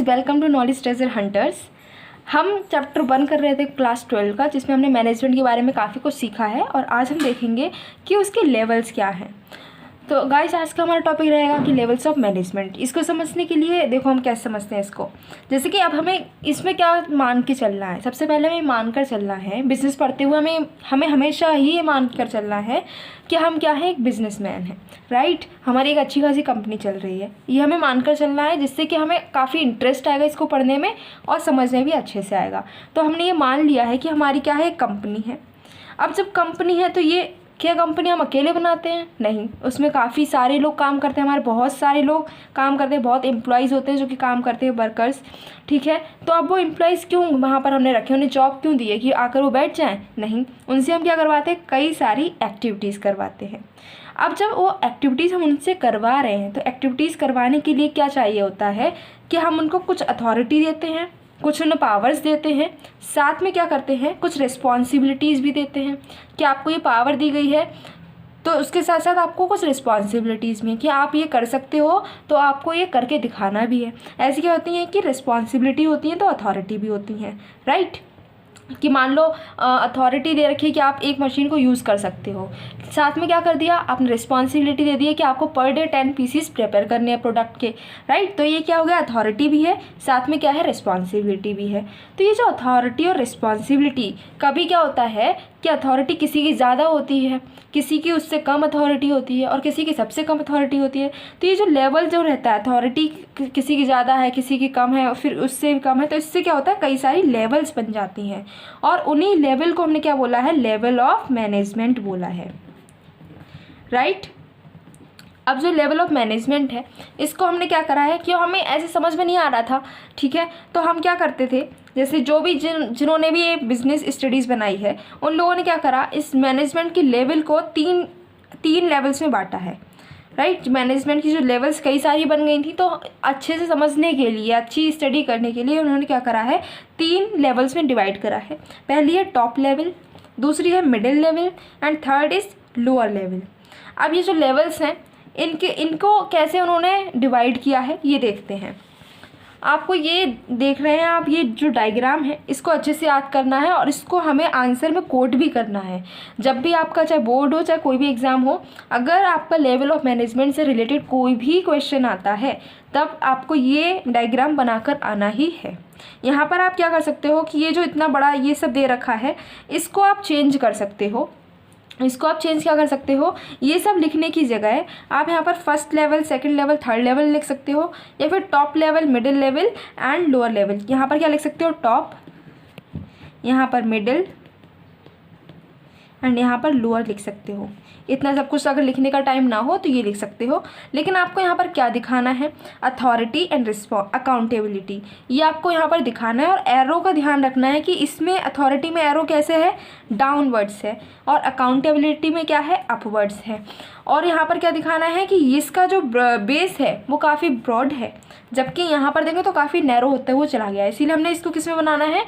Guys, welcome to knowledge treasure hunters. हम chapter 1 कर रहे थे क्लास 12 का, जिसमें हमने मैनेजमेंट के बारे में काफ़ी कुछ सीखा है और आज हम देखेंगे कि उसके लेवल्स क्या हैं। तो गाइस, आज का हमारा टॉपिक रहेगा कि लेवल्स ऑफ मैनेजमेंट। इसको समझने के लिए देखो हम कैसे समझते हैं इसको। जैसे कि अब हमें इसमें क्या मान के चलना है, सबसे पहले हमें मान कर चलना है। बिजनेस पढ़ते हुए हमें हमेशा ही ये मान कर चलना है कि हम क्या है, एक बिजनेसमैन हैं, राइट। हमारी एक अच्छी खासी कंपनी चल रही है, ये हमें मानकर चलना है, जिससे कि हमें काफ़ी इंटरेस्ट आएगा इसको पढ़ने में और समझने भी अच्छे से आएगा। तो हमने ये मान लिया है कि हमारी क्या है, एक कंपनी है। अब जब कंपनी है तो ये क्या कंपनी हम अकेले बनाते हैं? नहीं, उसमें काफ़ी सारे लोग काम करते हैं, हमारे बहुत सारे लोग काम करते हैं, बहुत एम्प्लॉयज़ होते हैं जो कि काम करते हैं, वर्कर्स, ठीक है। तो अब वो एम्प्लॉयज़ क्यों वहाँ पर हमने रखे, उन्हें जॉब क्यों दी है कि आकर वो बैठ जाएं? नहीं, उनसे हम क्या करवाते हैं, कई सारी एक्टिविटीज़ करवाते हैं। अब जब वो एक्टिविटीज़ हम उनसे करवा रहे हैं तो एक्टिविटीज़ करवाने के लिए क्या चाहिए होता है कि हम उनको कुछ अथॉरिटी देते हैं, कुछ उन्हें पावर्स देते हैं, साथ में क्या करते हैं, कुछ रिस्पॉन्सिबिलिटीज़ भी देते हैं कि आपको ये पावर दी गई है तो उसके साथ साथ आपको कुछ रिस्पॉन्सिबिलिटीज़ भी हैं कि आप ये कर सकते हो, तो आपको ये करके दिखाना भी है। ऐसी क्या होती हैं कि रिस्पॉन्सिबिलिटी होती है तो अथॉरिटी भी होती हैं, राइट। कि मान लो अथॉरिटी दे रखी है कि आप एक मशीन को यूज़ कर सकते हो, साथ में क्या कर दिया, आपने रिस्पॉन्सिबिलिटी दे दी है कि आपको पर डे 10 पीसीस प्रिपेयर करने हैं प्रोडक्ट के, राइट। तो ये क्या हो गया, अथॉरिटी भी है, साथ में क्या है, रिस्पॉन्सिबिलिटी भी है। तो ये जो अथॉरिटी और रिस्पॉन्सिबिलिटी, कभी क्या होता है कि अथॉरिटी किसी की ज़्यादा होती है, किसी की उससे कम अथॉरिटी होती है और किसी की सबसे कम अथॉरिटी होती है। तो ये जो लेवल जो रहता है, अथॉरिटी किसी की ज़्यादा है, किसी की कम है और फिर उससे भी कम है, तो इससे क्या होता है, कई सारी लेवल्स बन जाती हैं और उन्हीं लेवल को हमने क्या बोला है, लेवल ऑफ मैनेजमेंट बोला है, राइट। अब जो लेवल ऑफ मैनेजमेंट है, इसको हमने क्या करा है कि हमें ऐसे समझ में नहीं आ रहा था, ठीक है। तो हम क्या करते थे, जैसे जो भी जिन्होंने भी ये बिजनेस स्टडीज़ बनाई है, उन लोगों ने क्या करा, इस मैनेजमेंट की लेवल को तीन लेवल्स में बांटा है, राइट। मैनेजमेंट की जो लेवल्स कई सारी बन गई थी, तो अच्छे से समझने के लिए, अच्छी स्टडी करने के लिए उन्होंने क्या करा है, 3 लेवल्स में डिवाइड करा है। पहली है टॉप लेवल, दूसरी है middle level and third is lower level. अब ये जो लेवल्स हैं, इनको कैसे उन्होंने डिवाइड किया है ये देखते हैं। आपको ये देख रहे हैं आप, ये जो डायग्राम है इसको अच्छे से याद करना है और इसको हमें आंसर में कोट भी करना है। जब भी आपका चाहे बोर्ड हो चाहे कोई भी एग्ज़ाम हो, अगर आपका लेवल ऑफ मैनेजमेंट से रिलेटेड कोई भी क्वेश्चन आता है, तब आपको ये डायग्राम बनाकर आना ही है। यहाँ पर आप क्या कर सकते हो कि ये जो इतना बड़ा ये सब दे रखा है, इसको आप चेंज कर सकते हो। इसको आप चेंज क्या कर सकते हो, ये सब लिखने की जगह आप यहाँ पर first level, second level, third level लिख सकते हो, या फिर top level, middle level and lower level. यहाँ पर क्या लिख सकते हो, टॉप, यहाँ पर मिडिल एंड यहाँ पर लोअर लिख सकते हो। इतना सब कुछ अगर लिखने का टाइम ना हो तो ये लिख सकते हो, लेकिन आपको यहाँ पर क्या दिखाना है, अथॉरिटी एंड अकाउंटेबिलिटी, ये आपको यहाँ पर दिखाना है। और एरो का ध्यान रखना है कि इसमें अथॉरिटी में एरो कैसे है, डाउनवर्ड्स है, और अकाउंटेबिलिटी में क्या है, अपवर्ड्स है। और यहाँ पर क्या दिखाना है कि इसका जो बेस है वो काफ़ी ब्रॉड है, जबकि यहाँ पर देखें तो काफ़ी नैरो होता है वो चला गया है। इसीलिए हमने इसको किस में बनाना है,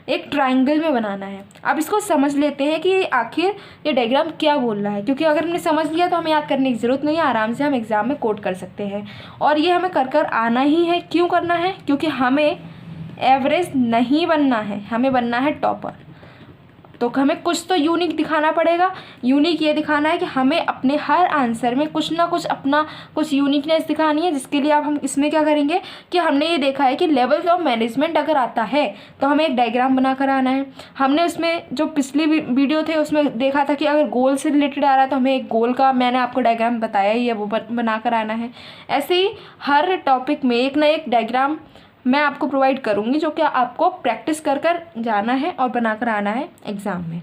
एक ट्राइंगल में बनाना है। अब इसको समझ लेते हैं कि आखिर ये डायग्राम क्या बोल रहा है, क्योंकि अगर हमने समझ लिया तो हमें याद करने की ज़रूरत नहीं है, आराम से हम एग्ज़ाम में कोट कर सकते हैं। और ये हमें कर आना ही है। क्यों करना है, क्योंकि हमें एवरेज नहीं बनना है, हमें बनना है टॉपर। तो हमें कुछ तो यूनिक दिखाना पड़ेगा। यूनिक ये दिखाना है कि हमें अपने हर आंसर में कुछ ना कुछ अपना कुछ यूनिकनेस दिखानी है, जिसके लिए अब हम इसमें क्या करेंगे कि हमने ये देखा है कि लेवल ऑफ मैनेजमेंट अगर आता है तो हमें एक डायग्राम बना कर आना है। हमने उसमें जो पिछली वीडियो थे उसमें देखा था कि अगर गोल से रिलेटेड आ रहा है तो हमें एक गोल का, मैंने आपको डायग्राम बताया ही है, वो बना कर आना है। ऐसे ही हर टॉपिक में एक ना एक डायग्राम मैं आपको प्रोवाइड करूँगी, जो कि आपको प्रैक्टिस कर जाना है और बनाकर आना है एग्ज़ाम में।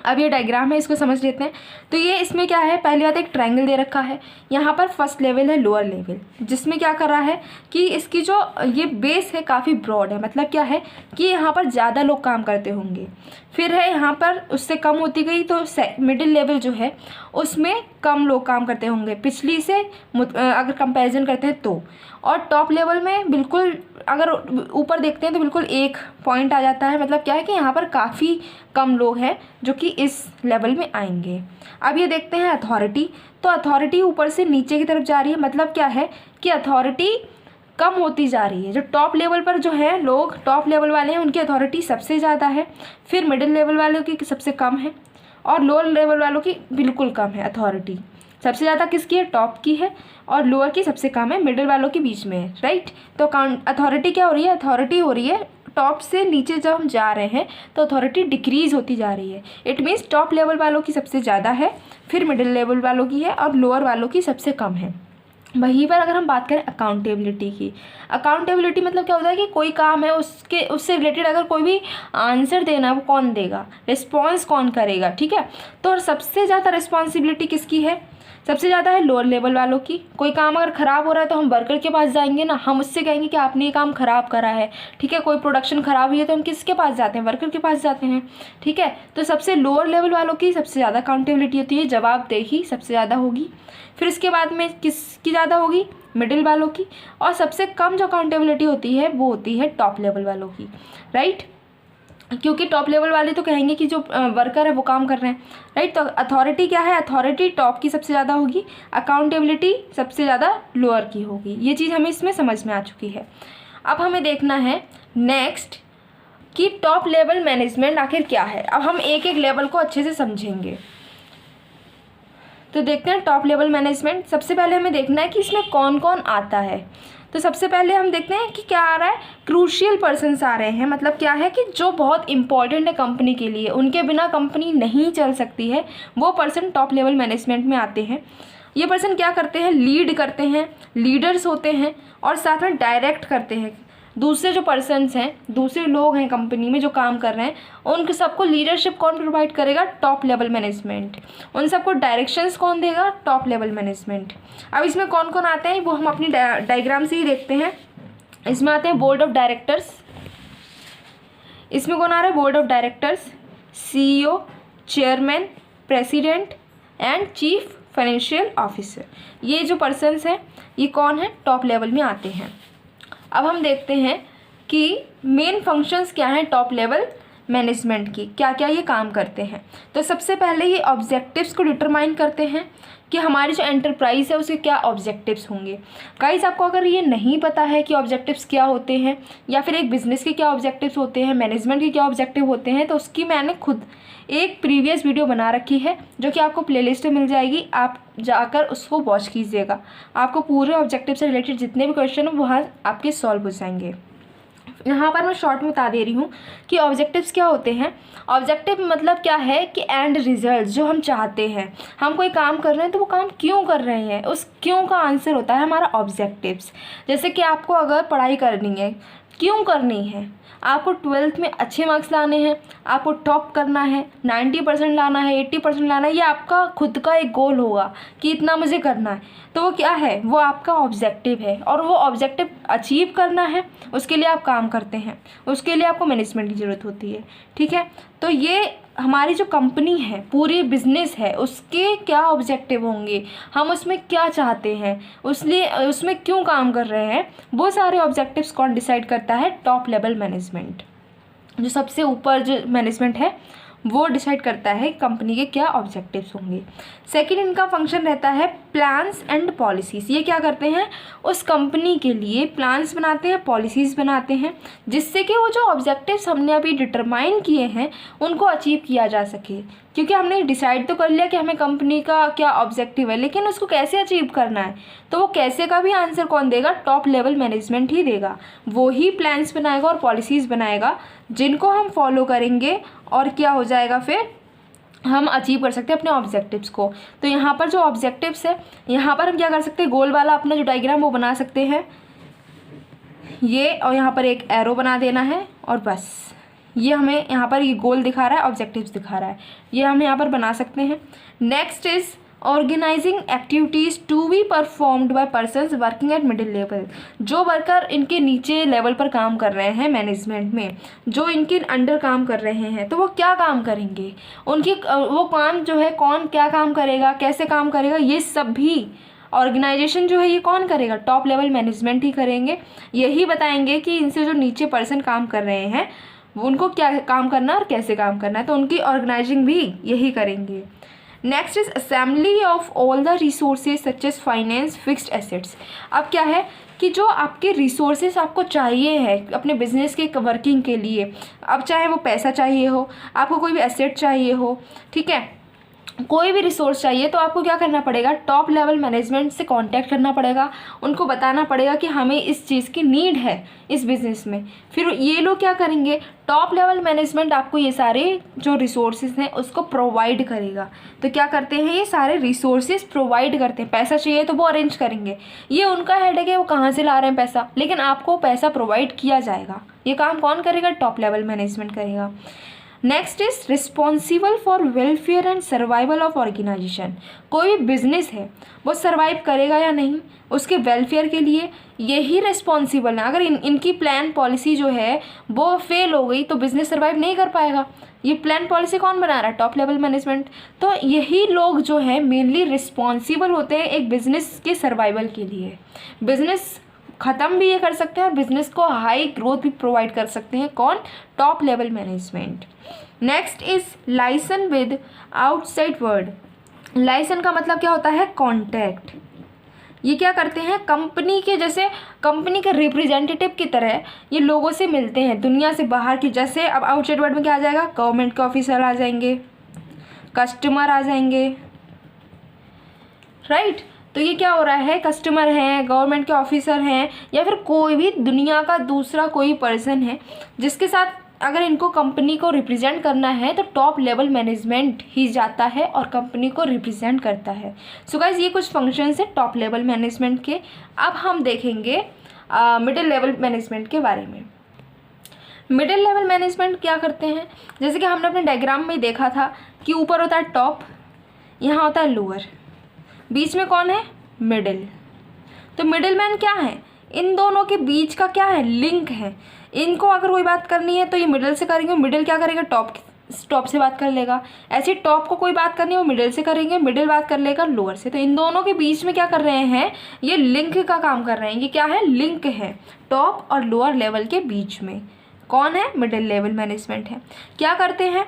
अब ये डायग्राम है, इसको समझ लेते हैं। तो ये इसमें क्या है, पहली बात एक ट्रायंगल दे रखा है, यहाँ पर फर्स्ट लेवल है, लोअर लेवल, जिसमें क्या कर रहा है कि इसकी जो ये बेस है काफ़ी ब्रॉड है। मतलब क्या है कि यहाँ पर ज़्यादा लोग काम करते होंगे। फिर है यहाँ पर उससे कम होती गई तो मिडिल लेवल जो है उसमें कम लोग काम करते होंगे पिछली से अगर कंपैरिजन करते हैं तो। और टॉप लेवल में बिल्कुल अगर ऊपर देखते हैं तो बिल्कुल एक पॉइंट आ जाता है। मतलब क्या है कि यहाँ पर काफ़ी कम लोग हैं जो कि इस लेवल में आएंगे। अब ये देखते हैं अथॉरिटी, तो अथॉरिटी ऊपर से नीचे की तरफ जा रही है। मतलब क्या है कि अथॉरिटी कम होती जा रही है। जो टॉप लेवल पर जो है लोग, टॉप लेवल वाले हैं, उनकी अथॉरिटी सबसे ज़्यादा है, फिर मिडिल लेवल वालों की सबसे कम है और लोअर लेवल वालों की बिल्कुल कम है अथॉरिटी। सबसे ज़्यादा किसकी है? टॉप की है, और लोअर की सबसे कम है, मिडिल वालों के बीच में है, राइट। तो अथॉरिटी क्या हो रही है? अथॉरिटी हो रही है टॉप से नीचे जब हम जा रहे हैं तो अथॉरिटी डिक्रीज़ होती जा रही है। इट मीन्स टॉप लेवल वालों की सबसे ज़्यादा है, फिर मिडिल लेवल वालों की है और लोअर वालों की सबसे कम है। वहीं पर अगर हम बात करें अकाउंटेबिलिटी की, अकाउंटेबिलिटी मतलब क्या होता है कि कोई काम है उससे रिलेटेड अगर कोई भी आंसर देना है वो कौन देगा, रिस्पॉन्स कौन करेगा, ठीक है। तो सबसे ज़्यादा रिस्पॉन्सिबिलिटी किसकी है? सबसे ज़्यादा है लोअर लेवल वालों की। कोई काम अगर ख़राब हो रहा है तो हम वर्कर के पास जाएंगे ना, हम उससे कहेंगे कि आपने ये काम ख़राब करा है, ठीक है। कोई प्रोडक्शन ख़राब हुई है तो हम किसके पास जाते हैं? वर्कर के पास जाते हैं, ठीक है। तो सबसे लोअर लेवल वालों की सबसे ज़्यादा अकाउंटेबिलिटी होती है, जवाबदेही सबसे ज़्यादा होगी। फिर इसके बाद में किसकी ज़्यादा होगी? मिडिल वालों की। और सबसे कम जो अकाउंटेबिलिटी होती है वो होती है टॉप लेवल वालों की, राइट। क्योंकि टॉप लेवल वाले तो कहेंगे कि जो वर्कर है वो काम कर रहे हैं, राइट। तो अथॉरिटी क्या है? अथॉरिटी टॉप की सबसे ज़्यादा होगी, अकाउंटेबिलिटी सबसे ज़्यादा लोअर की होगी। ये चीज़ हमें इसमें समझ में आ चुकी है। अब हमें देखना है नेक्स्ट कि टॉप लेवल मैनेजमेंट आखिर क्या है। अब हम एक एक लेवल को अच्छे से समझेंगे। तो देखते हैं टॉप लेवल मैनेजमेंट। सबसे पहले हमें देखना है कि इसमें कौन कौन आता है। तो सबसे पहले हम देखते हैं कि क्या आ रहा है, क्रूशियल पर्सन्स आ रहे हैं। मतलब क्या है कि जो बहुत इंपॉर्टेंट है कंपनी के लिए, उनके बिना कंपनी नहीं चल सकती है, वो पर्सन टॉप लेवल मैनेजमेंट में आते हैं। ये पर्सन क्या करते हैं? लीड करते हैं, लीडर्स होते हैं और साथ में डायरेक्ट करते हैं। दूसरे जो पर्सन्स हैं, दूसरे लोग हैं कंपनी में जो काम कर रहे हैं, उन सबको लीडरशिप कौन प्रोवाइड करेगा? Top level management. उन सबको डायरेक्शंस कौन देगा? Top level management. अब इसमें कौन कौन आते हैं वो हम अपनी डायग्राम से ही देखते हैं। इसमें आते हैं बोर्ड ऑफ डायरेक्टर्स। इसमें कौन आ रहा है? Board of directors, CEO, chairman, president and chief financial officer. ये जो पर्सन्स हैं ये कौन है? टॉप लेवल में आते हैं। अब हम देखते हैं कि मेन फंक्शंस क्या हैं टॉप लेवल मैनेजमेंट की, क्या क्या ये काम करते हैं। तो सबसे पहले ये ऑब्जेक्टिव्स को डिटरमाइन करते हैं कि हमारी जो एंटरप्राइज है उसके क्या ऑब्जेक्टिव्स होंगे। गाइस, आपको अगर ये नहीं पता है कि ऑब्जेक्टिव्स क्या होते हैं या फिर एक बिज़नेस के क्या ऑब्जेक्टिव्स होते हैं, मैनेजमेंट के क्या ऑब्जेक्टिव होते हैं, तो उसकी मैंने खुद एक प्रीवियस वीडियो बना रखी है जो कि आपको प्लेलिस्ट में मिल जाएगी। आप जाकर उसको वॉच कीजिएगा। आपको पूरे ऑब्जेक्टिव से रिलेटेड जितने भी क्वेश्चन हो वहाँ आपके सॉल्व हो जाएंगे। यहाँ पर मैं शॉर्ट में बता दे रही हूँ कि ऑब्जेक्टिव्स क्या होते हैं। ऑब्जेक्टिव मतलब क्या है कि एंड रिजल्ट जो हम चाहते हैं, हम कोई काम कर रहे हैं तो वो काम क्यों कर रहे हैं, उस क्यों का आंसर होता है हमारा ऑब्जेक्टिव्स। जैसे कि आपको अगर पढ़ाई करनी है, क्यों करनी है? आपको 12th में अच्छे मार्क्स लाने हैं, आपको टॉप करना है, 90% लाना है, 80% लाना है, ये आपका खुद का एक गोल होगा कि इतना मुझे करना है। तो वो क्या है? वो आपका ऑब्जेक्टिव है और वो ऑब्जेक्टिव अचीव करना है, उसके लिए आप काम करते हैं, उसके लिए आपको मैनेजमेंट की ज़रूरत होती है, ठीक है। तो ये हमारी जो कंपनी है, पूरी बिजनेस है, उसके क्या ऑब्जेक्टिव होंगे, हम उसमें क्या चाहते हैं, उसमें क्यों काम कर रहे हैं, वो सारे ऑब्जेक्टिव्स कौन डिसाइड करता है? Top level management. जो सबसे ऊपर जो मैनेजमेंट है वो डिसाइड करता है कंपनी के क्या ऑब्जेक्टिव्स होंगे। सेकंड इनका फंक्शन रहता है प्लान्स एंड पॉलिसीज़। ये क्या करते हैं? उस कंपनी के लिए प्लान्स बनाते हैं, पॉलिसीज़ बनाते हैं, जिससे कि वो जो ऑब्जेक्टिव्स हमने अभी डिटरमाइन किए हैं उनको अचीव किया जा सके। क्योंकि हमने डिसाइड तो कर लिया कि हमें कंपनी का क्या ऑब्जेक्टिव है, लेकिन उसको कैसे अचीव करना है, तो वो कैसे का भी आंसर कौन देगा? टॉप लेवल मैनेजमेंट ही देगा। वो ही प्लान्स बनाएगा और पॉलिसीज़ बनाएगा जिनको हम फॉलो करेंगे और क्या हो जाएगा, फिर हम अचीव कर सकते हैं अपने ऑब्जेक्टिव्स को। तो यहाँ पर जो ऑब्जेक्टिव्स है, यहाँ पर हम क्या कर सकते हैं? गोल वाला अपना जो डायग्राम वो बना सकते हैं ये, और यहाँ पर एक एरो बना देना है और बस ये हमें यहाँ पर ये गोल दिखा रहा है, ऑब्जेक्टिव्स दिखा रहा है, ये हम यहाँ पर बना सकते हैं। Next is organising activities to be performed by persons working at middle level. जो वर्कर इनके नीचे लेवल पर काम कर रहे हैं मैनेजमेंट में, जो इनके अंडर काम कर रहे हैं, तो वो क्या काम करेंगे, उनकी वो काम जो है, कौन क्या काम करेगा, कैसे काम करेगा, ये सब भी ऑर्गेनाइजेशन जो है ये कौन करेगा? टॉप लेवल मैनेजमेंट ही करेंगे। यही बताएंगे कि इनसे जो नीचे पर्सन काम कर रहे हैं उनको क्या काम करना और कैसे काम करना है, तो उनकी ऑर्गेनाइजिंग भी यही करेंगे। Next is assembly of all the resources such as finance, fixed assets. अब क्या है कि जो आपके रिसोर्सेज आपको चाहिए है अपने बिजनेस के वर्किंग के लिए, अब चाहे वो पैसा चाहिए हो, आपको कोई भी एसेट चाहिए हो, ठीक है, कोई भी रिसोर्स चाहिए, तो आपको क्या करना पड़ेगा, टॉप लेवल मैनेजमेंट से कांटेक्ट करना पड़ेगा, उनको बताना पड़ेगा कि हमें इस चीज़ की नीड है इस बिज़नेस में। फिर ये लोग क्या करेंगे, टॉप लेवल मैनेजमेंट आपको ये सारे जो रिसोर्सेज हैं उसको प्रोवाइड करेगा। तो क्या करते हैं, ये सारे रिसोर्सेज प्रोवाइड करते हैं, पैसा चाहिए तो वो अरेंज करेंगे, ये उनका हेडेक है वो कहाँ से ला रहे हैं पैसा, लेकिन आपको पैसा प्रोवाइड किया जाएगा। ये काम कौन करेगा, टॉप लेवल मैनेजमेंट करेगा। Next is responsible for welfare and survival of organisation. कोई भी बिजनेस है वो सर्वाइव करेगा या नहीं, उसके वेलफेयर के लिए यही रिस्पॉन्सिबल है। अगर इनकी प्लान पॉलिसी जो है वो फेल हो गई तो बिज़नेस सर्वाइव नहीं कर पाएगा। ये प्लान पॉलिसी कौन बना रहा है, टॉप लेवल मैनेजमेंट। तो यही लोग जो है मेनली रिस्पॉन्सिबल होते हैं एक बिज़नेस के सर्वाइवल के लिए। बिज़नेस ख़त्म भी ये कर सकते हैं और बिज़नेस को हाई ग्रोथ भी प्रोवाइड कर सकते हैं, कौन, top level management. Next is licence with outside world. Licence का मतलब क्या होता है, कॉन्टैक्ट। ये क्या करते हैं, कंपनी के जैसे कंपनी के रिप्रेजेंटेटिव की तरह ये लोगों से मिलते हैं दुनिया से बाहर की। जैसे अब आउटसाइड वर्ल्ड में क्या आ जाएगा, गवर्नमेंट के ऑफिसर आ जाएंगे, कस्टमर आ जाएंगे, राइट। तो ये क्या हो रहा है, कस्टमर हैं, गवर्नमेंट के ऑफिसर हैं, या फिर कोई भी दुनिया का दूसरा कोई पर्सन है जिसके साथ अगर इनको कंपनी को रिप्रेजेंट करना है तो टॉप लेवल मैनेजमेंट ही जाता है और कंपनी को रिप्रेजेंट करता है। सो गाइस ये कुछ फंक्शंस है टॉप लेवल मैनेजमेंट के। अब हम देखेंगे मिडिल लेवल मैनेजमेंट के बारे में। मिडिल लेवल मैनेजमेंट क्या करते हैं, जैसे कि हमने अपने डायग्राम में देखा था कि ऊपर होता है टॉप, यहाँ होता है लोअर, बीच में कौन है, मिडिल। तो मिडिल मैन क्या है, इन दोनों के बीच का क्या है, लिंक है। इनको अगर कोई बात करनी है तो ये मिडिल से करेंगे, मिडिल क्या करेगा, टॉप से बात कर लेगा। ऐसे टॉप को कोई बात करनी है वो मिडिल से करेंगे, मिडिल बात कर लेगा लोअर से। तो इन दोनों के बीच में क्या कर रहे हैं, ये लिंक का काम कर रहे हैं। ये क्या है, लिंक है टॉप और लोअर लेवल के बीच में। कौन है, मिडिल लेवल मैनेजमेंट है। क्या करते हैं,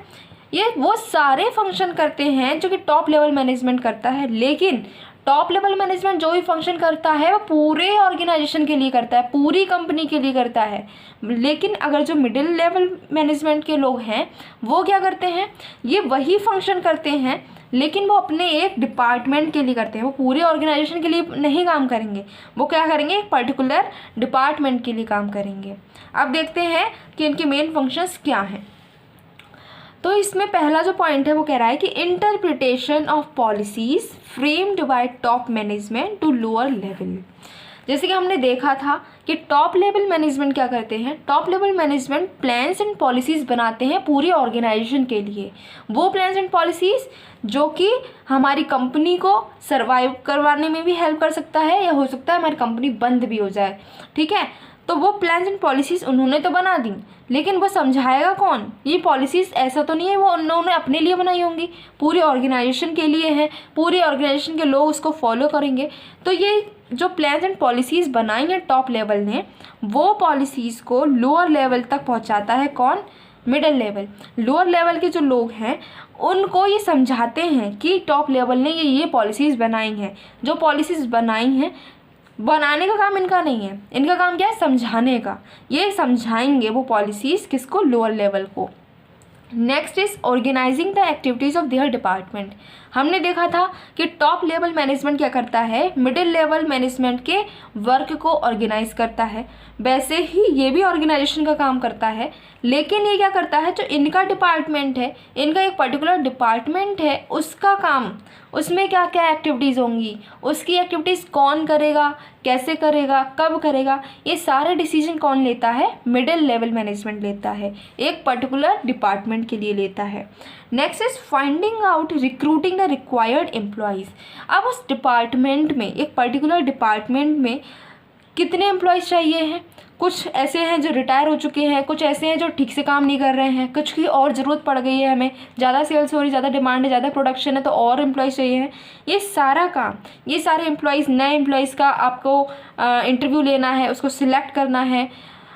ये वो सारे फंक्शन करते हैं जो कि टॉप लेवल मैनेजमेंट करता है, लेकिन टॉप लेवल मैनेजमेंट जो भी फंक्शन करता है वो पूरे ऑर्गेनाइजेशन के लिए करता है, पूरी कंपनी के लिए करता है। लेकिन अगर जो मिडिल लेवल मैनेजमेंट के लोग हैं वो क्या करते हैं, ये वही फंक्शन करते हैं लेकिन वो अपने एक डिपार्टमेंट के लिए करते हैं, वो पूरे ऑर्गेनाइजेशन के लिए नहीं काम करेंगे। वो क्या करेंगे, एक पर्टिकुलर डिपार्टमेंट के लिए काम करेंगे। अब देखते हैं कि इनके मेन फंक्शंस क्या हैं। तो इसमें पहला जो पॉइंट है वो कह रहा है कि interpretation of policies framed by top management to lower level. जैसे कि हमने देखा था कि टॉप लेवल मैनेजमेंट क्या करते हैं, top level management plans and policies बनाते हैं पूरी ऑर्गेनाइजेशन के लिए। वो प्लान्स एंड पॉलिसीज़ जो कि हमारी कंपनी को सर्वाइव करवाने में भी हेल्प कर सकता है, या हो सकता है हमारी कंपनी बंद भी हो जाए, ठीक है। तो वो प्लान्स एंड पॉलिसीज़ उन्होंने तो बना दी, लेकिन वो समझाएगा कौन, ये पॉलिसीज़ ऐसा तो नहीं है वो उन्होंने अपने लिए बनाई होंगी, पूरे ऑर्गेनाइजेशन के लिए है, पूरे ऑर्गेनाइजेशन के लोग उसको फॉलो करेंगे। तो ये जो प्लान्स एंड पॉलिसीज़ बनाई हैं टॉप लेवल ने, वो पॉलिसीज़ को लोअर लेवल तक पहुंचाता है कौन, मिडिल लेवल। लोअर लेवल के जो लोग हैं उनको ये समझाते हैं कि टॉप लेवल ने ये पॉलिसीज़ बनाई हैं। जो पॉलिसीज़ बनाई हैं, बनाने का काम इनका नहीं है, इनका काम क्या है, समझाने का। ये समझाएंगे वो पॉलिसीज़ किसको, लोअर लेवल को। Next is organising the activities of their department. हमने देखा था कि टॉप लेवल मैनेजमेंट क्या करता है, मिडिल लेवल मैनेजमेंट के वर्क को ऑर्गेनाइज करता है। वैसे ही ये भी ऑर्गेनाइजेशन का काम करता है, लेकिन ये क्या करता है, जो इनका डिपार्टमेंट है, इनका एक पर्टिकुलर डिपार्टमेंट है, उसका काम, उसमें क्या क्या एक्टिविटीज़ होंगी, उसकी एक्टिविटीज़ कौन करेगा, कैसे करेगा, कब करेगा, ये सारे डिसीजन कौन लेता है, मिडिल लेवल मैनेजमेंट लेता है, एक पर्टिकुलर डिपार्टमेंट के लिए लेता है। Next is finding out recruiting the required employees. अब उस डिपार्टमेंट में, एक पर्टिकुलर डिपार्टमेंट में कितने एम्प्लॉयज़ चाहिए हैं, कुछ ऐसे हैं जो रिटायर हो चुके हैं, कुछ ऐसे हैं जो ठीक से काम नहीं कर रहे हैं, कुछ की और ज़रूरत पड़ गई है, हमें ज़्यादा सेल्स हो रही, ज़्यादा डिमांड है, ज़्यादा प्रोडक्शन है, तो और एम्प्लॉयज़ चाहिए हैं। ये सारा काम, ये सारे एम्प्लॉयज़, नए एम्प्लॉयज़ का आपको इंटरव्यू लेना है, उसको सिलेक्ट करना है,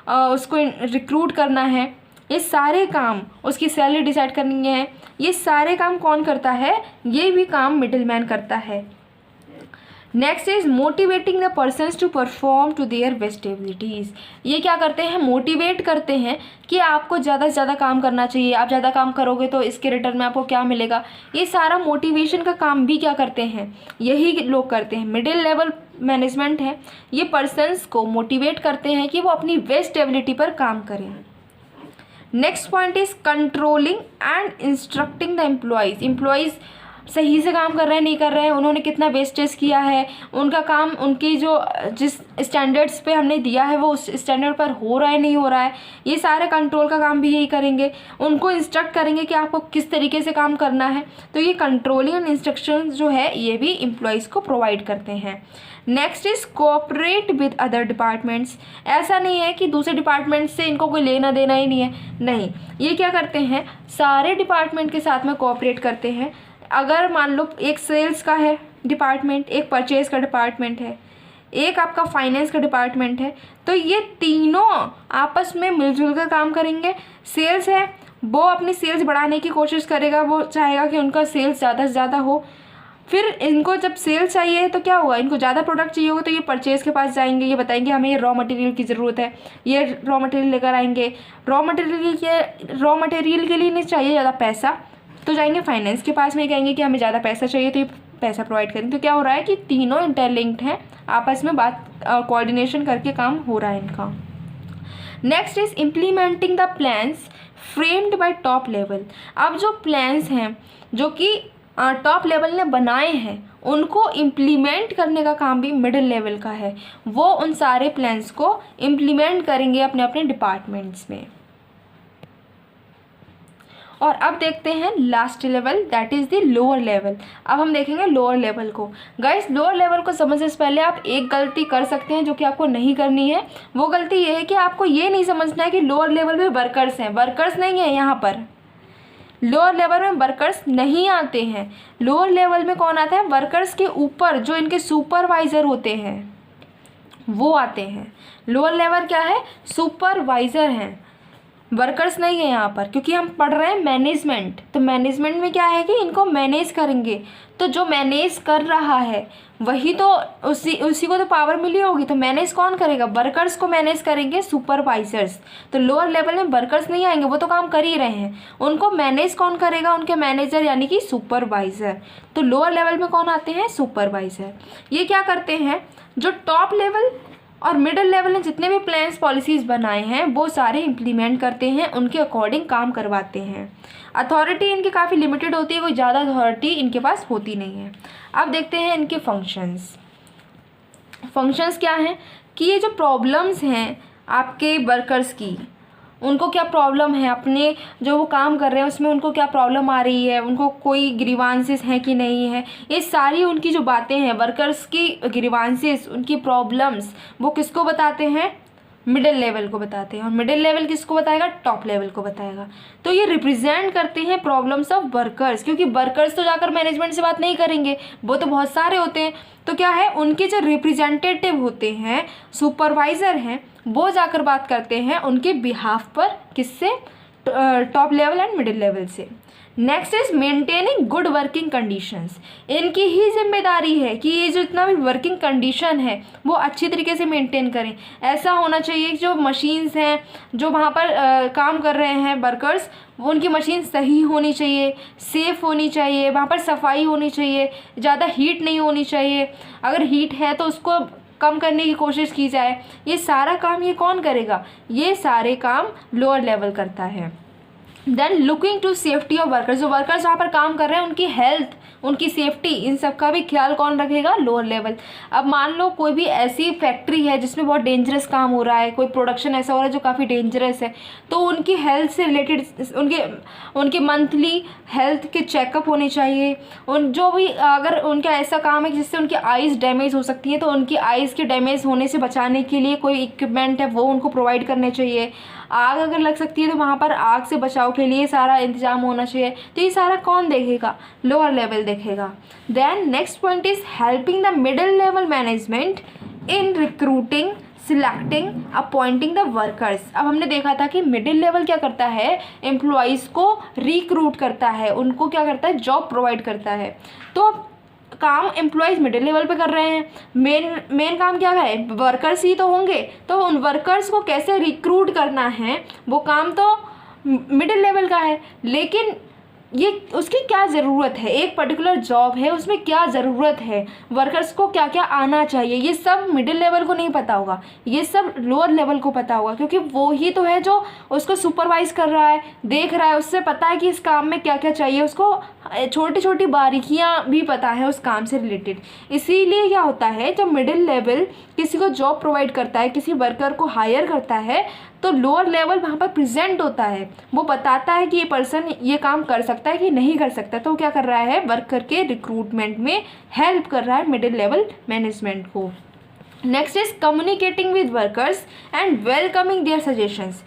उसको रिक्रूट करना है, ये सारे काम, उसकी सैलरी डिसाइड करनी है, ये सारे काम कौन करता है, ये भी काम मिडिल मैन करता है। Next is motivating the persons to perform to their best abilities. ये क्या करते हैं, मोटिवेट करते हैं कि आपको ज़्यादा से ज़्यादा काम करना चाहिए, आप ज़्यादा काम करोगे तो इसके रिटर्न में आपको क्या मिलेगा। ये सारा मोटिवेशन का काम भी क्या करते हैं, यही लोग करते हैं। मिडिल लेवल मैनेजमेंट है, ये पर्सन्स को मोटिवेट करते हैं कि वो अपनी बेस्ट एबिलिटी पर काम करें। Next point is controlling and instructing the employees. Employees सही से काम कर रहे हैं नहीं कर रहे हैं, उन्होंने कितना वेस्टेज किया है, उनका काम उनकी जो जिस स्टैंडर्ड्स पे हमने दिया है वो उस स्टैंडर्ड पर हो रहा है नहीं हो रहा है, ये सारे कंट्रोल का काम भी यही करेंगे। उनको इंस्ट्रक्ट करेंगे कि आपको किस तरीके से काम करना है। तो ये कंट्रोलिंग एंड इंस्ट्रक्शन जो है ये भी एम्प्लॉयज़ को प्रोवाइड करते हैं। Next is cooperate with other departments. ऐसा नहीं है कि दूसरे डिपार्टमेंट से इनको कोई लेना देना ही नहीं है, नहीं, ये क्या करते हैं, सारे डिपार्टमेंट के साथ में कोऑपरेट करते हैं। अगर मान लो एक सेल्स का है डिपार्टमेंट, एक परचेज़ का डिपार्टमेंट है, एक आपका फाइनेंस का डिपार्टमेंट है, तो ये तीनों आपस में मिलजुल कर काम करेंगे। सेल्स है, वो अपनी सेल्स बढ़ाने की कोशिश करेगा, वो चाहेगा कि उनका सेल्स ज़्यादा से ज़्यादा हो। फिर इनको जब सेल्स चाहिए तो क्या होगा, इनको ज़्यादा प्रोडक्ट चाहिए होगा तो ये परचेज़ के पास जाएंगे, ये बताएंगे हमें ये रॉ मटेरियल की ज़रूरत है, ये रॉ मटेरियल लेकर आएंगे। रॉ मटेरियल के लिए नहीं चाहिए ज़्यादा पैसा, तो जाएंगे फाइनेंस के पास में, कहेंगे कि हमें ज़्यादा पैसा चाहिए तो ये पैसा प्रोवाइड करेंगे। तो क्या हो रहा है कि तीनों इंटरलिंक्ड हैं, आपस में बात कोऑर्डिनेशन करके काम हो रहा है इनका। Next is implementing the plans framed by top level. अब जो प्लान्स हैं जो कि टॉप लेवल ने बनाए हैं, उनको इम्प्लीमेंट करने का काम भी मिडिल लेवल का है। वो उन सारे प्लान्स को इम्प्लीमेंट करेंगे अपने अपने डिपार्टमेंट्स में। और अब देखते हैं last level, that is the lower level. अब हम देखेंगे लोअर लेवल को। गाइस, लोअर लेवल को समझने से पहले आप एक गलती कर सकते हैं जो कि आपको नहीं करनी है। वो गलती ये है कि आपको ये नहीं समझना है कि लोअर लेवल में वर्कर्स हैं। वर्कर्स नहीं है, यहाँ पर लोअर लेवल में वर्कर्स नहीं आते हैं। लोअर लेवल में कौन आता है, वर्कर्स के ऊपर जो इनके सुपरवाइज़र होते हैं वो आते हैं। लोअर लेवल क्या है, सुपरवाइज़र हैं, वर्कर्स नहीं है यहाँ पर, क्योंकि हम पढ़ रहे हैं मैनेजमेंट। तो मैनेजमेंट में क्या है कि इनको मैनेज करेंगे, तो जो मैनेज कर रहा है वही तो उसी को तो पावर मिली होगी। तो मैनेज कौन करेगा, वर्कर्स को मैनेज करेंगे सुपरवाइजर्स। तो लोअर लेवल में वर्कर्स नहीं आएंगे, वो तो काम कर ही रहे हैं, उनको मैनेज कौन करेगा, उनके मैनेजर यानी कि सुपरवाइज़र। तो लोअर लेवल में कौन आते हैं, सुपरवाइज़र। ये क्या करते हैं, जो टॉप लेवल और मिडिल लेवल ने जितने भी प्लान्स पॉलिसीज़ बनाए हैं वो सारे इम्प्लीमेंट करते हैं, उनके अकॉर्डिंग काम करवाते हैं। अथॉरिटी इनकी काफ़ी लिमिटेड होती है, कोई ज़्यादा अथॉरिटी इनके पास होती नहीं है। अब देखते हैं इनके फंक्शंस क्या हैं, कि ये जो प्रॉब्लम्स हैं आपके वर्कर्स की, उनको क्या प्रॉब्लम है, अपने जो वो काम कर रहे हैं उसमें उनको क्या प्रॉब्लम आ रही है, उनको कोई ग्रीवांसेस हैं कि नहीं है, ये सारी उनकी जो बातें हैं, वर्कर्स की ग्रीवांसेस, उनकी प्रॉब्लम्स, वो किसको बताते हैं, मिडिल लेवल को बताते हैं। और मिडिल लेवल किसको बताएगा, टॉप लेवल को बताएगा। तो ये रिप्रेजेंट करते हैं प्रॉब्लम्स ऑफ वर्कर्स, क्योंकि वर्कर्स तो जाकर मैनेजमेंट से बात नहीं करेंगे, वो तो बहुत सारे होते हैं। तो क्या है, उनके जो रिप्रेजेंटेटिव होते हैं, सुपरवाइज़र हैं, वो जाकर बात करते हैं उनके बिहाफ पर, किससे, top level and middle level से। Next is maintaining good working conditions. इनकी ही जिम्मेदारी है कि ये जो इतना भी वर्किंग कंडीशन है वो अच्छी तरीके से मेंटेन करें। ऐसा होना चाहिए कि जो मशीन्स हैं, जो वहाँ पर काम कर रहे हैं वर्कर्स, वो उनकी मशीन सही होनी चाहिए, सेफ़ होनी चाहिए, वहाँ पर सफाई होनी चाहिए, ज़्यादा हीट नहीं होनी चाहिए, अगर हीट है तो उसको कम करने की कोशिश की जाए। ये सारा काम ये कौन करेगा, ये सारे काम लोअर लेवल करता है। Then looking to safety of workers, जो वर्कर्स वहाँ पर काम कर रहे हैं उनकी हेल्थ, उनकी सेफ्टी, इन सब का भी ख्याल कौन रखेगा, लोअर लेवल। अब मान लो कोई भी ऐसी फैक्ट्री है जिसमें बहुत डेंजरस काम हो रहा है, कोई प्रोडक्शन ऐसा हो रहा है जो काफ़ी डेंजरस है, तो उनकी हेल्थ से रिलेटेड उनके मंथली हेल्थ के चेकअप होने चाहिए। उन जो भी अगर उनका ऐसा काम है जिससे उनकी आइज़ डैमेज हो सकती है, तो उनकी आइज़ के डैमेज होने से बचाने के लिए कोई इक्विपमेंट है वो उनको प्रोवाइड करने चाहिए। आग अगर लग सकती है तो वहाँ पर आग से बचाव के लिए सारा इंतजाम होना चाहिए। तो ये सारा कौन देखेगा, लोअर लेवल देखेगा। Then next point is helping the middle level management in recruiting, selecting, appointing the workers. अब हमने देखा था कि मिडिल लेवल क्या करता है, एम्प्लॉयज़ को रिक्रूट करता है, उनको क्या करता है, जॉब प्रोवाइड करता है। तो काम एम्प्लॉयज़ मिडिल लेवल पे कर रहे हैं, मेन काम क्या है, वर्कर्स ही तो होंगे, तो उन वर्कर्स को कैसे रिक्रूट करना है वो काम तो मिडिल लेवल का है। लेकिन ये उसकी क्या ज़रूरत है, एक पर्टिकुलर जॉब है उसमें क्या ज़रूरत है, वर्कर्स को क्या क्या आना चाहिए, ये सब मिडिल लेवल को नहीं पता होगा, ये सब लोअर लेवल को पता होगा, क्योंकि वो ही तो है जो उसको सुपरवाइज़ कर रहा है, देख रहा है, उससे पता है कि इस काम में क्या क्या चाहिए, उसको छोटी छोटी बारीकियाँ भी पता है उस काम से रिलेटेड। इसीलिए क्या होता है, जब मिडिल लेवल किसी को जॉब प्रोवाइड करता है, किसी वर्कर को हायर करता है, तो लोअर लेवल वहाँ पर प्रेजेंट होता है, वो बताता है कि ये पर्सन ये काम कर सकता है कि नहीं कर सकता। तो वो क्या कर रहा है, वर्कर के रिक्रूटमेंट में हेल्प कर रहा है मिडिल लेवल मैनेजमेंट को। Next is communicating with workers and welcoming their suggestions.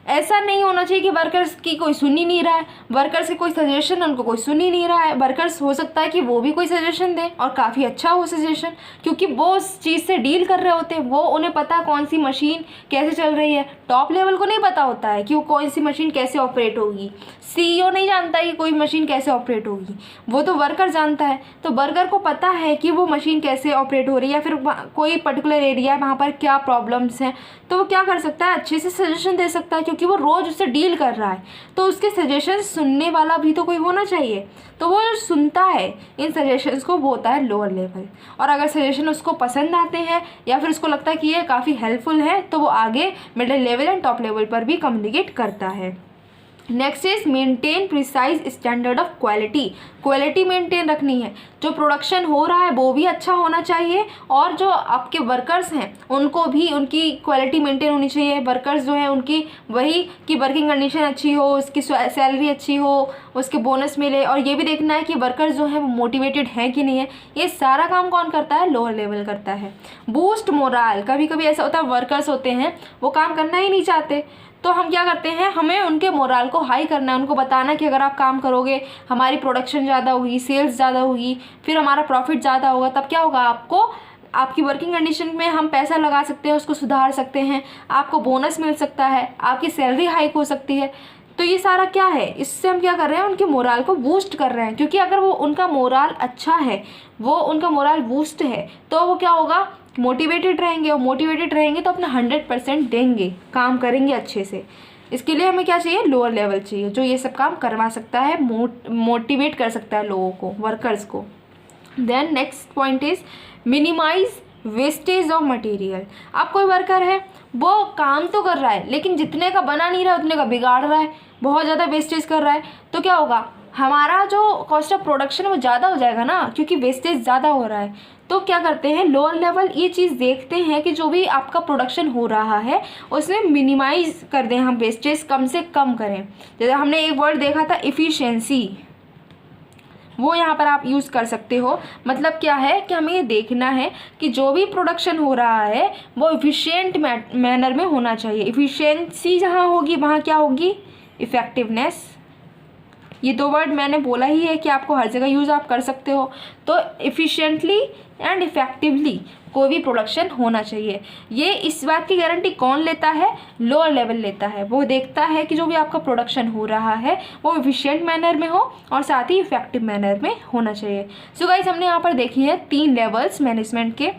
ऐसा नहीं होना चाहिए कि वर्कर्स की कोई सुन ही नहीं रहा है, वर्कर्स के कोई सजेशन उनको कोई सुन ही नहीं रहा है। वर्कर्स हो सकता है कि वो भी कोई सजेशन दें और काफ़ी अच्छा हो सजेशन, क्योंकि वो उस चीज़ से डील कर रहे होते हैं, वो उन्हें पता कौन सी मशीन कैसे चल रही है। टॉप लेवल को नहीं पता होता है कि वो कौन सी मशीन कैसे ऑपरेट होगी, CEO नहीं जानता कि कोई मशीन कैसे ऑपरेट होगी, वो तो वर्कर जानता है। तो वर्कर को पता है कि वो मशीन कैसे ऑपरेट हो रही है, या फिर कोई पर्टिकुलर एरिया है वहाँ पर क्या प्रॉब्लम्स हैं, तो वो क्या कर सकता है, अच्छे से सजेशन दे सकता है, क्योंकि वो रोज़ उससे डील कर रहा है। तो उसके सजेशन सुनने वाला भी तो कोई होना चाहिए, तो वो जो सुनता है इन सजेशंस को वो होता है लोअर लेवल। और अगर सजेशन उसको पसंद आते हैं या फिर उसको लगता है कि ये काफ़ी हेल्पफुल है, तो वो आगे middle level and top level पर भी कम्युनिकेट करता है। Next is maintain precise standard of quality. Quality maintain रखनी है, जो प्रोडक्शन हो रहा है वो भी अच्छा होना चाहिए, और जो आपके वर्कर्स हैं उनको भी उनकी क्वालिटी मेंटेन होनी चाहिए। वर्कर्स जो है उनकी वही कि वर्किंग कंडीशन अच्छी हो, उसकी सैलरी अच्छी हो, उसके बोनस मिले, और ये भी देखना है कि वर्कर्स जो हैं वो मोटिवेटेड हैं कि नहीं है। ये सारा काम कौन करता है, लोअर लेवल करता है। बूस्ट मोराल, कभी कभी ऐसा होता है वर्कर्स होते हैं वो काम करना ही नहीं चाहते, तो हम क्या करते हैं, हमें उनके मोराल को हाई करना है, उनको बताना कि अगर आप काम करोगे हमारी प्रोडक्शन ज़्यादा होगी, सेल्स ज़्यादा होगी, फिर हमारा प्रॉफिट ज़्यादा होगा, तब क्या होगा, आपको आपकी वर्किंग कंडीशन में हम पैसा लगा सकते हैं, उसको सुधार सकते हैं, आपको बोनस मिल सकता है, आपकी सैलरी हाइक हो सकती है। तो ये सारा क्या है, इससे हम क्या कर रहे हैं, उनके मोराल को बूस्ट कर रहे हैं, क्योंकि अगर वो उनका मोराल अच्छा है, वो उनका मोराल बूस्ट है, तो वो क्या होगा, मोटिवेटेड रहेंगे, और मोटिवेटेड रहेंगे तो अपना 100% देंगे, काम करेंगे अच्छे से। इसके लिए हमें क्या चाहिए, लोअर लेवल चाहिए, जो ये सब काम करवा सकता है, मोटिवेट कर सकता है लोगों को, वर्कर्स को। Then next point is minimise wastage of material. अब कोई वर्कर है वो काम तो कर रहा है, लेकिन जितने का बना नहीं रहा है उतने का बिगाड़ रहा है, बहुत ज़्यादा वेस्टेज कर रहा है, तो क्या होगा, हमारा जो कॉस्ट ऑफ प्रोडक्शन है वो ज़्यादा हो जाएगा ना, क्योंकि वेस्टेज ज़्यादा हो रहा है। तो क्या करते हैं, लोअर लेवल ये चीज़ देखते हैं कि जो भी आपका प्रोडक्शन हो रहा है उसमें मिनिमाइज़ कर दें, हम वेस्टेज कम से कम करें। जैसे हमने एक वर्ड देखा था इफ़िशियंसी, वो यहाँ पर आप यूज़ कर सकते हो। मतलब क्या है कि हमें ये देखना है कि जो भी प्रोडक्शन हो रहा है वो इफ़िशियंट मैनर में होना चाहिए। इफ़िशियंसी जहाँ होगी वहाँ क्या होगी, इफ़ेक्टिवनेस। ये दो वर्ड मैंने बोला ही है कि आपको हर जगह यूज़ आप कर सकते हो। तो इफ़िशियंटली एंड इफ़ेक्टिवली कोई भी प्रोडक्शन होना चाहिए। ये इस बात की गारंटी कौन लेता है, लोअर लेवल लेता है। वो देखता है कि जो भी आपका प्रोडक्शन हो रहा है वो इफ़िशियंट मैनर में हो और साथ ही इफ़ेक्टिव मैनर में होना चाहिए। सो गाइस, हमने यहाँ पर देखी है 3 लेवल्स मैनेजमेंट के।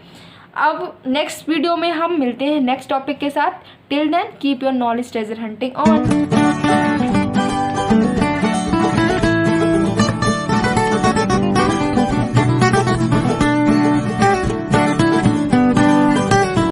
अब नेक्स्ट वीडियो में हम मिलते हैं नेक्स्ट टॉपिक के साथ। Till then keep your knowledge treasure hunting on.